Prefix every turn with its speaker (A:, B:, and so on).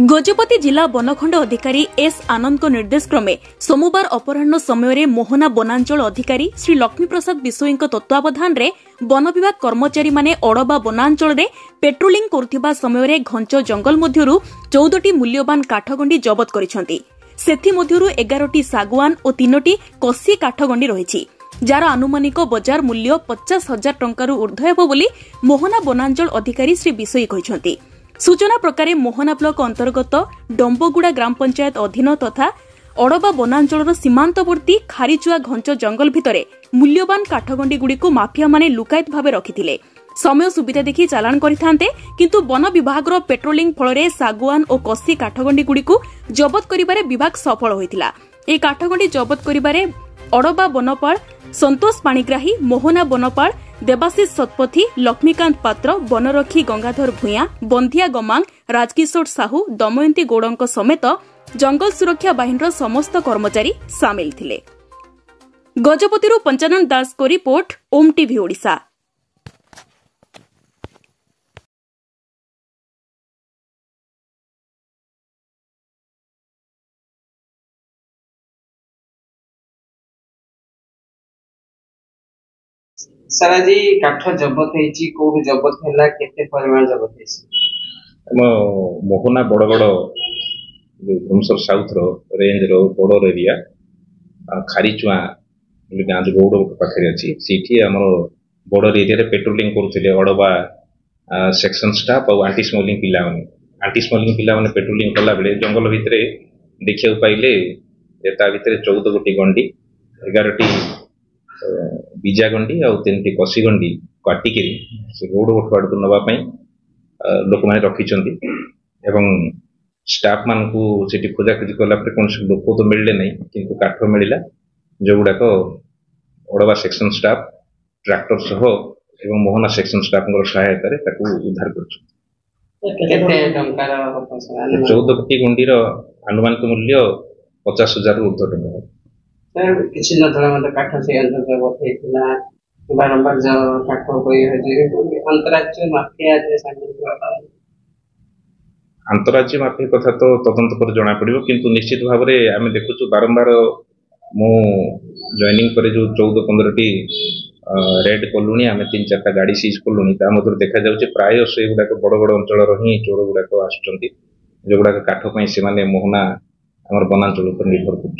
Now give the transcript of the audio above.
A: गजपति जिला वनखंड अधिकारी एस आनंद निर्देश क्रमे सोमवार अपराह्न समय मोहना वनांचल अधिकारी श्री लक्ष्मी प्रसाद विशोई तत्वावधान में वन विभाग कर्मचारी माने अड़बा वनांचल में पेट्रोलिंग करुवा समय घंच जंगल मध्यरु 14टी मूल्यवान काठगंडी जबत करिसेंती। सेथिमध्यरु 11टी सागुआन और 3टी कसी काठगंडी रही जार आनुमानिक बजार मूल्य 50,000 टंकारु ऊर्ध्व हेबो बोली मोहना वनांचल अधिकारी श्री विशोई कहिसेंती। सूचना प्रकार मोहना ब्लॉक अंतर्गत डंबगुड़ा ग्राम पंचायत अधीन तथा अड़बा वनांचल सीमांतवर्ती खारीचुआ घंच जंगल भितरे मूल्यवान काठगंडी गुड़िक माफिया माने लुकायत भावे रखिथिले। समय सुविधा देखि चालान करिथांते किंतु वन विभाग पेट्रोलिंग फल सागुआन और कसी काठगंडी गुड़िक जबत करिबारे विभाग सफल होइतिला। ए काठगंडी जबत करिबारे अड़बा वनपाल संतोष पाणिग्राही, मोहना वनपाल देवाशीष शतपथी, लक्ष्मीकांत पात्र, वनरक्षी गंगाधर भूया, बंधिया गमांग, राजकिशोर साहू, दमयंती गौड़ समेत जंगल सुरक्षा बाहिनीर समस्त कर्मचारी सामिल थिले। गजपतिरु पंचानन दास को रिपोर्ट, ओम टीवी ओडिशा।
B: सारा जी काठ जबत हेची को जबत हैला केते परिमाण जबत हेची
C: मोहना बड़ भुवनेश्वर साउथ रो रेंज रो बॉर्डर एरिया खारीचुआ गाँ गौड़ पाखे अच्छी सीठी आमर बॉर्डर एरिया रे पेट्रोलिंग करुले अड़बा सेक्शन स्टाफ और आंटी स्मगलिंग पिला माने पेट्रोलिंग कला बेले जंगल भितर देखा पाइले भितर 14 गोटी गंडी 11टी बीजा गंडी और 3टी कसी गंडी काटिक रोड आड़ को नापी लोक मैंने रखिंट एवं स्टाफ मान को खोजाखोजी कला कौन लोक तो मिलले नहीं किंतु काठ मिलला जो गुड़ाक अड़बा सेक्शन स्टाफ ट्रैक्टर सह एवं मोहना सेक्शन स्टाफ सहायता उद्धार कर 14 कोटी गंडीर आनुमानिक मूल्य 50,000 ऊर्ध्व टंका।
B: किसी काठ से बारंबार काठ अंतरराज्य माफिया
C: अंतरराज्य माफिया कथा तो तदंत पर जना पड़ो किंतु निश्चित भाव में आम देखु बारंबार मु जॉइनिंग पर जो 14-15टी रेड कलुनी आम 3-4टा गाड़ी सीज कलुनी देखा जाऊँ प्राय से गुड़ाक बड़ बड़ अंचल ही चोर गुड़ाक आसुच्च जो गुड़ाक काठ से मोहना आम वनांचल पर निर्भर कर।